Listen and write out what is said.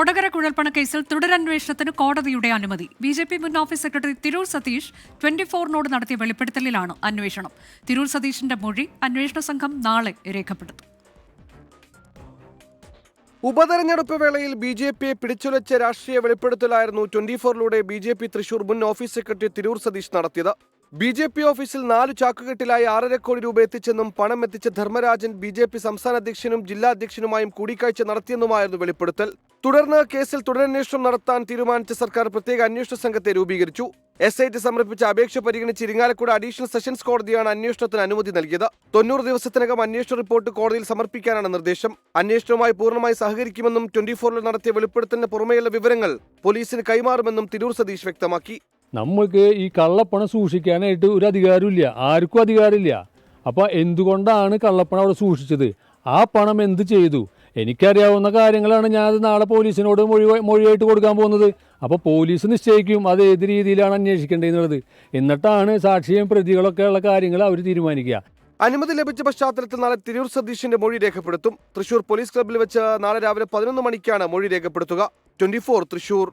കൊടകര കുഴൽപ്പണ കേസിൽ തുടരന്വേഷണത്തിന് കോടതിയുടെ അനുമതി. ബി.ജെ.പി. മുൻ ഓഫീസ് സെക്രട്ടറി തിരൂർ സതീഷ് 24 നടത്തിയ വെളിപ്പെടുത്തലിലാണ് അന്വേഷണം. തിരൂർ സതീഷിന്റെ മൊഴി അന്വേഷണ സംഘം നാളെ രേഖപ്പെടുത്തും. ഉപതെരഞ്ഞെടുപ്പ് വേളയിൽ ബി.ജെ.പിയെ പിടിച്ചുലച്ച രാഷ്ട്രീയ വെളിപ്പെടുത്തലായിരുന്നു 24 ബി.ജെ.പി. തൃശൂർ മുൻ ഓഫീസ് സെക്രട്ടറി തിരൂർ സതീഷ് നടത്തിയത്. ബി.ജെ.പി. ഓഫീസിൽ 4 ചാക്കുകെട്ടിലായി 6.5 കോടി രൂപ എത്തിച്ചെന്നും പണം എത്തിച്ച ധർമ്മരാജൻ ബി.ജെ.പി. സംസ്ഥാന അധ്യക്ഷനും ജില്ലാ അധ്യക്ഷനുമായും കൂടിക്കാഴ്ച നടത്തിയെന്നുമായിരുന്നു വെളിപ്പെടുത്തൽ. തുടർന്ന് കേസിൽ തുടരന്വേഷണം നടത്താൻ തീരുമാനിച്ച സർക്കാർ പ്രത്യേക അന്വേഷണ സംഘത്തെ രൂപീകരിച്ചു. എസ്.ഐ.ടി സമർപ്പിച്ച അപേക്ഷ പരിഗണിച്ച് ഇരിങ്ങാലക്കുട അഡീഷണൽ സെഷൻസ് കോടതിയാണ് അന്വേഷണത്തിന് അനുമതി നൽകിയത്. 90 ദിവസത്തിനകം അന്വേഷണ റിപ്പോർട്ട് കോടതിയിൽ സമർപ്പിക്കാനാണ് നിർദ്ദേശം. അന്വേഷണവുമായി പൂർണ്ണമായി സഹകരിക്കുമെന്നും 24 നടത്തിയ വെളിപ്പെടുത്തലിന് പുറമെയുള്ള വിവരങ്ങൾ പോലീസിന് കൈമാറുമെന്നും തിരൂർ സതീഷ് വ്യക്തമാക്കി. നമ്മൾക്ക് ഈ കള്ളപ്പണം സൂക്ഷിക്കാനായിട്ട് ഒരു അധികാരമില്ല, ആർക്കും അധികാരമില്ല. അപ്പോൾ എന്തുകൊണ്ടാണ് കള്ളപ്പണം അവിടെ സൂക്ഷിച്ചത്? ആ പണം എന്ത് ചെയ്തു? എനിക്കറിയാവുന്ന കാര്യങ്ങളാണ് ഞാനത് നാളെ പോലീസിനോട് മൊഴിയായിട്ട് കൊടുക്കാൻ പോകുന്നത്. അപ്പോൾ പോലീസ് നിശ്ചയിക്കും അത് ഏത് രീതിയിലാണ് അന്വേഷിക്കേണ്ടതെന്നുള്ളത്. എന്നിട്ടാണ് സാക്ഷിയും പ്രതികളൊക്കെ ഉള്ള കാര്യങ്ങൾ അവർ തീരുമാനിക്കുക. അനുമതി ലഭിച്ച പശ്ചാത്തലത്തിൽ നാളെ തിരൂർ സതീഷിന്റെ മൊഴി രേഖപ്പെടുത്തും. തൃശൂർ പോലീസ് ക്ലബ്ബിൽ വെച്ച് നാളെ രാവിലെ 11 മണിക്കാണ് മൊഴി രേഖപ്പെടുത്തുക. 24 തൃശൂർ.